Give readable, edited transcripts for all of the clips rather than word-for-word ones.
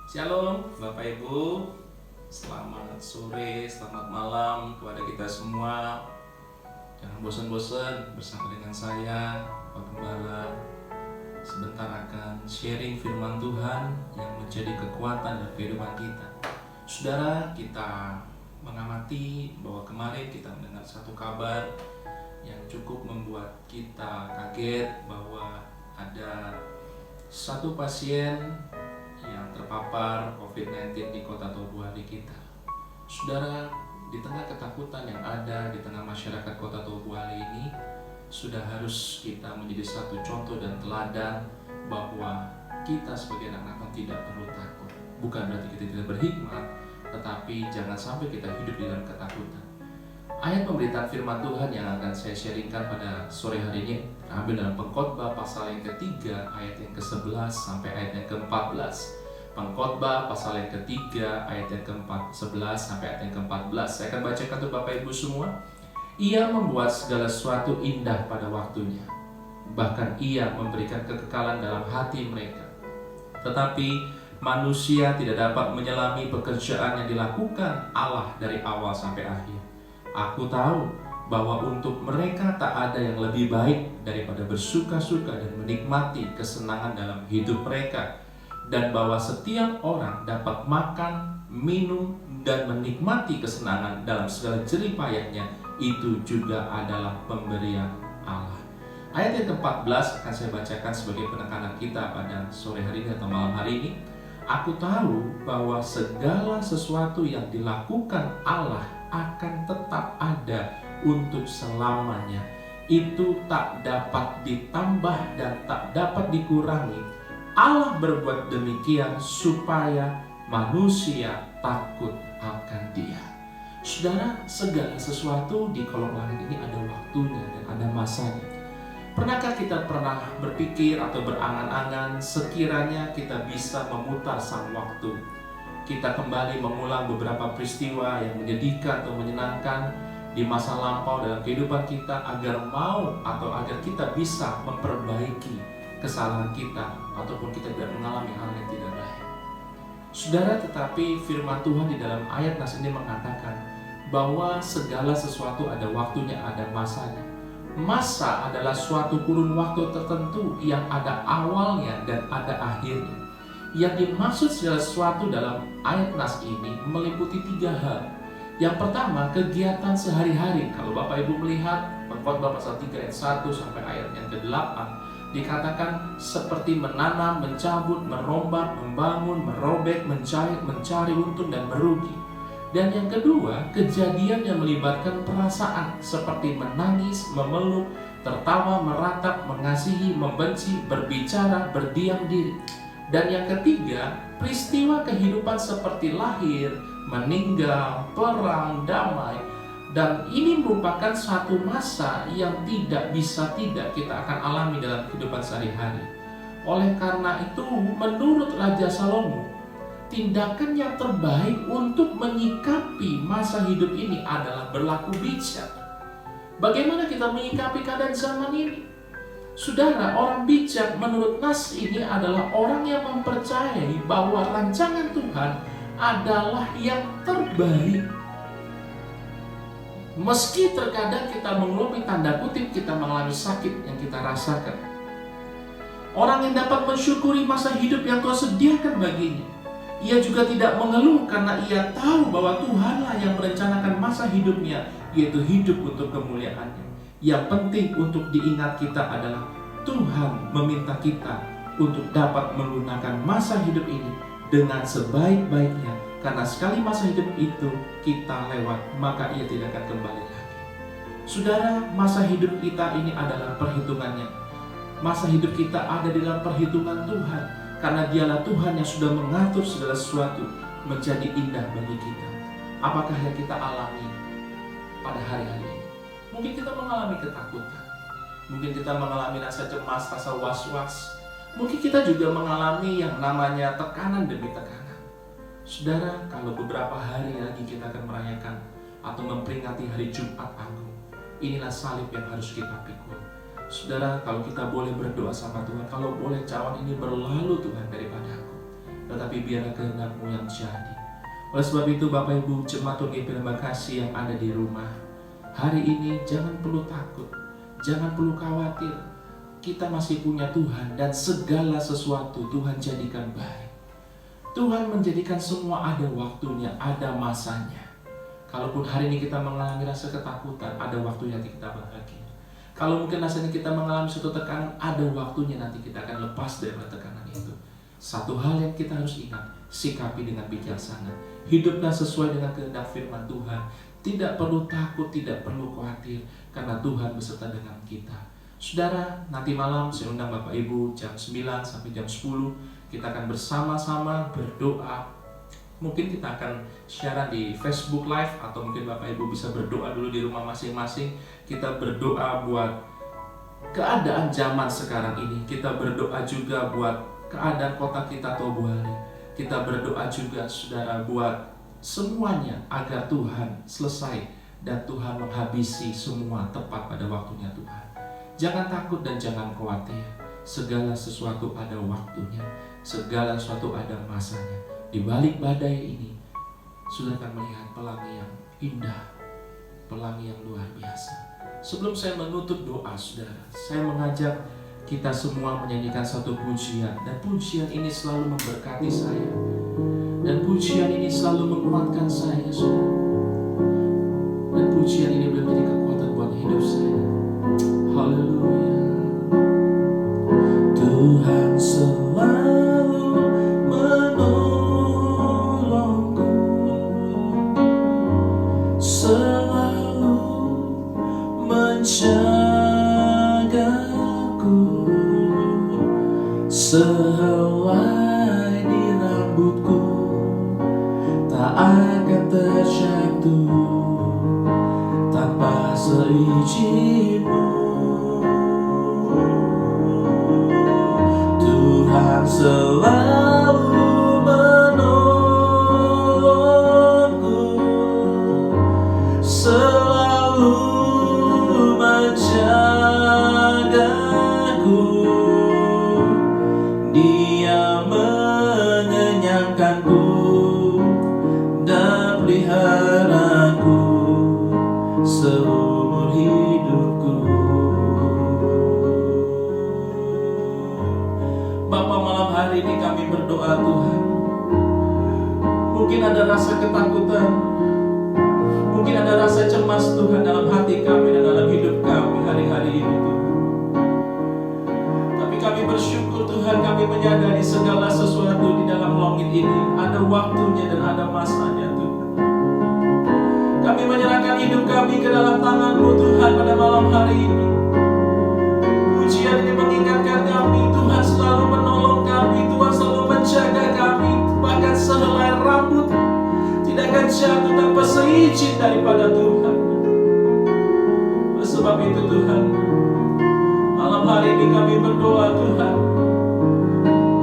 Shalom Bapak Ibu, selamat sore, selamat malam kepada kita semua. Jangan bosan-bosan bersama dengan saya, Pak Gembala. Sebentar akan sharing firman Tuhan yang menjadi kekuatan dalam kehidupan kita. Saudara, kita mengamati bahwa kemarin kita mendengar satu kabar yang cukup membuat kita kaget bahwa ada satu pasien yang terpapar COVID-19 di kota Tobuali kita. Saudara, di tengah ketakutan yang ada di tengah masyarakat kota Tobuali ini, sudah harus kita menjadi satu contoh dan teladan bahwa kita sebagai anak-anak tidak perlu takut. Bukan berarti kita tidak berhikmat, tetapi jangan sampai kita hidup di dalam ketakutan. Ayat pemberitaan firman Tuhan yang akan saya sharingkan pada sore hari ini terambil dalam Pengkhotbah pasal yang ketiga ayat yang ke-11 sampai ayat yang ke-14. Pengkhotbah pasal yang ketiga ayat yang ke-11 sampai ayat yang ke-14. Saya akan bacakan untuk Bapak Ibu semua. Ia membuat segala sesuatu indah pada waktunya. Bahkan ia memberikan kekekalan dalam hati mereka. Tetapi manusia tidak dapat menyelami pekerjaan yang dilakukan Allah dari awal sampai akhir. Aku tahu bahwa untuk mereka tak ada yang lebih baik daripada bersuka-suka dan menikmati kesenangan dalam hidup mereka, dan bahwa setiap orang dapat makan, minum, dan menikmati kesenangan dalam segala jerih payahnya, itu juga adalah pemberian Allah. Ayat yang ke-14 akan saya bacakan sebagai penekanan kita pada sore hari ini atau malam hari ini. Aku tahu bahwa segala sesuatu yang dilakukan Allah akan tetap ada untuk selamanya. Itu tak dapat ditambah dan tak dapat dikurangi. Allah berbuat demikian supaya manusia takut akan Dia. Saudara, segala sesuatu di kolong langit ini ada waktunya dan ada masanya. Pernahkah kita berpikir atau berangan-angan sekiranya kita bisa memutar sang waktu? Kita kembali mengulang beberapa peristiwa yang menyedihkan atau menyenangkan di masa lampau dalam kehidupan kita agar kita bisa memperbaiki kesalahan kita ataupun kita tidak mengalami hal yang tidak baik. Saudara, tetapi firman Tuhan di dalam ayat nas ini mengatakan bahwa segala sesuatu ada waktunya, ada masanya. Masa adalah suatu kurun waktu tertentu yang ada awalnya dan ada akhirnya. Yang dimaksud segala sesuatu dalam ayat nas ini meliputi 3 hal. Yang pertama, kegiatan sehari-hari. Kalau Bapak Ibu melihat Pengkhotbah pasal 3 ayat 1 sampai ayat yang ke-8, dikatakan seperti menanam, mencabut, merombak, membangun, merobek, mencari untung dan merugi. Dan yang kedua, kejadian yang melibatkan perasaan seperti menangis, memeluk, tertawa, meratap, mengasihi, membenci, berbicara, berdiam diri. Dan yang ketiga, peristiwa kehidupan seperti lahir, meninggal, perang, damai. Dan ini merupakan satu masa yang tidak bisa tidak kita akan alami dalam kehidupan sehari-hari. Oleh karena itu, menurut Raja Salomo, tindakan yang terbaik untuk menyikapi masa hidup ini adalah berlaku bijak. Bagaimana kita menyikapi keadaan zaman ini? Saudara, orang bijak menurut nas ini adalah orang yang mempercayai bahwa rancangan Tuhan adalah yang terbaik. Meski terkadang kita mengalami tanda kutip kita mengalami sakit yang kita rasakan. Orang yang dapat mensyukuri masa hidup yang Tuhan sediakan baginya. Ia juga tidak mengeluh karena ia tahu bahwa Tuhanlah yang merencanakan masa hidupnya, yaitu hidup untuk kemuliaan-Nya. Yang penting untuk diingat kita adalah Tuhan meminta kita untuk dapat menggunakan masa hidup ini dengan sebaik-baiknya. Karena sekali masa hidup itu kita lewat, maka ia tidak akan kembali lagi. Saudara, masa hidup kita ini adalah perhitungannya. Masa hidup kita ada di dalam perhitungan Tuhan. Karena Dialah Tuhan yang sudah mengatur segala sesuatu menjadi indah bagi kita. Apakah yang kita alami pada hari-hari ini? Mungkin kita mengalami ketakutan. Mungkin kita mengalami rasa cemas, rasa was-was. Mungkin kita juga mengalami yang namanya tekanan demi tekanan. Saudara, kalau beberapa hari lagi kita akan merayakan atau memperingati hari Jumat Agung, inilah salib yang harus kita pikul. Saudara, kalau kita boleh berdoa sama Tuhan, kalau boleh cawan ini berlalu Tuhan daripada aku. tetapi biarlah kehendak-Mu yang jadi. Oleh sebab itu Bapak Ibu jemaat GP Lembah Kasih yang ada di rumah, hari ini jangan perlu takut, jangan perlu khawatir. Kita masih punya Tuhan dan segala sesuatu Tuhan jadikan baik. Tuhan menjadikan semua ada waktunya, ada masanya. Kalaupun hari ini kita mengalami rasa ketakutan, ada waktunya nanti kita bahagia. Kalau mungkin rasanya kita mengalami suatu tekanan, ada waktunya nanti kita akan lepas dari tekanan itu. Satu hal yang kita harus ingat, sikapi dengan bijaksana. Hiduplah sesuai dengan kehendak firman Tuhan. Tidak perlu takut, tidak perlu khawatir, karena Tuhan beserta dengan kita. Saudara, nanti malam saya undang Bapak Ibu jam 9 sampai jam 10. Kita akan bersama-sama berdoa. Mungkin kita akan siaran di Facebook Live, atau mungkin Bapak Ibu bisa berdoa dulu di rumah masing-masing. Kita berdoa buat keadaan zaman sekarang ini. Kita berdoa juga buat keadaan kota kita Tobuali. Kita berdoa juga saudara buat semuanya agar Tuhan selesai dan Tuhan menghabisi semua tepat pada waktunya Tuhan. Jangan takut dan jangan khawatir. Segala sesuatu ada waktunya. Segala sesuatu ada masanya. Di balik badai ini, sudah akan melihat pelangi yang indah, pelangi yang luar biasa. Sebelum saya menutup doa, saudara, saya mengajak kita semua menyanyikan satu pujian. Dan pujian ini selalu memberkati saya. Dan pujian ini selalu menguatkan saya, saudara. Dan pujian ini boleh menjadi kekuatan buat hidup saya. Haleluya. Tuhan selalu menolongku, selalu menjagaku, sehelai di rambutku tak akan terjatuh tanpa seizin-Mu. Tuhan selalu menolongku, selalu menjagaku. Dia mengenyangkanku dan peliharaku seumur hidupku. Bapa, malam hari ini kami berdoa Tuhan. Mungkin ada rasa ketakutan, mungkin ada rasa cemas Tuhan dalam hati kami dan dalam hidup kami hari-hari ini Tuhan. Tapi kami bersyukur Tuhan, kami menyadari segala sesuatu di dalam langit ini ada waktunya dan ada masanya Tuhan. Kami menyerahkan hidup kami ke dalam tangan-Mu Tuhan pada malam hari ini. Pujian ini mengingatkan kami, Tuhan selalu menolong kami, Tuhan selalu menjaga kami. Bahkan sehelai rambut tidak akan jatuh tanpa seizin daripada Tuhan. Oleh sebab itu Tuhan, malam hari ini kami berdoa Tuhan,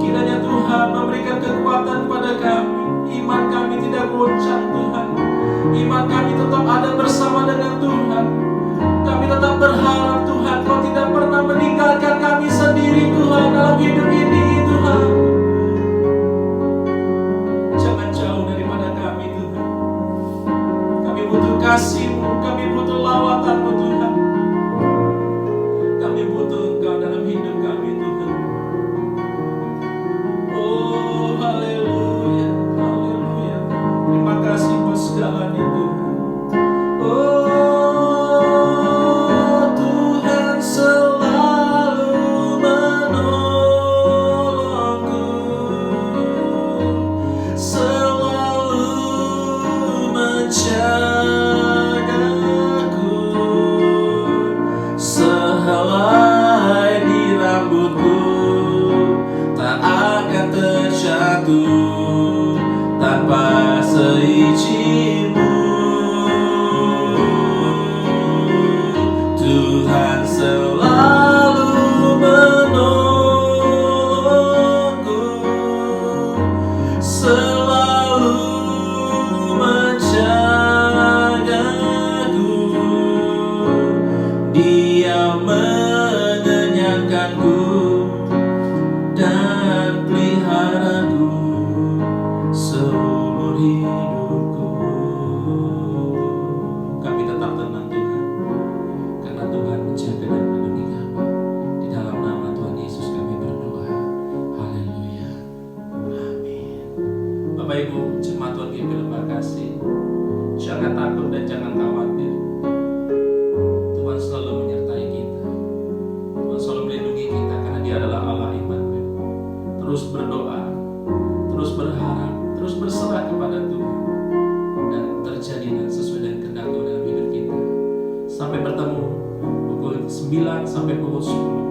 kiranya Tuhan memberikan kekuatan kepada kami. Iman kami tidak goncang Tuhan. Iman kami tetap ada bersama dengan Tuhan. Kami tetap berharap Tuhan, Kau tidak pernah meninggalkan kami sendiri Tuhan dalam hidup ini Tuhan. Jangan jauh daripada kami Tuhan. Kami butuh kasih-Mu, kami butuh lawatan-Mu Tuhan. Kami butuh Engkau dalam hidup kami Tuhan. Oh haleluya, haleluya. Terima kasih buat segalanya Tuhan. Oh Tuhan selalu menolongku, selalu menjagaku, sehelai di rambutku tak akan terjatuh tanpa seizin-Mu. Tuhan selalu menolongku, selalu menjagaku. Dia mengenyangkanku dan peliharaku Bapak Ibu, jemaat Tuhan GP Lembah Kasih, jangan takut dan jangan khawatir. Tuhan selalu menyertai kita. Tuhan selalu melindungi kita karena Dia adalah Allah Immanuel. Terus berdoa, terus berharap, terus berserah kepada Tuhan, dan terjadilah sesuai dengan kehendak Tuhan dalam hidup kita. Sampai bertemu pukul 9 sampai pukul 10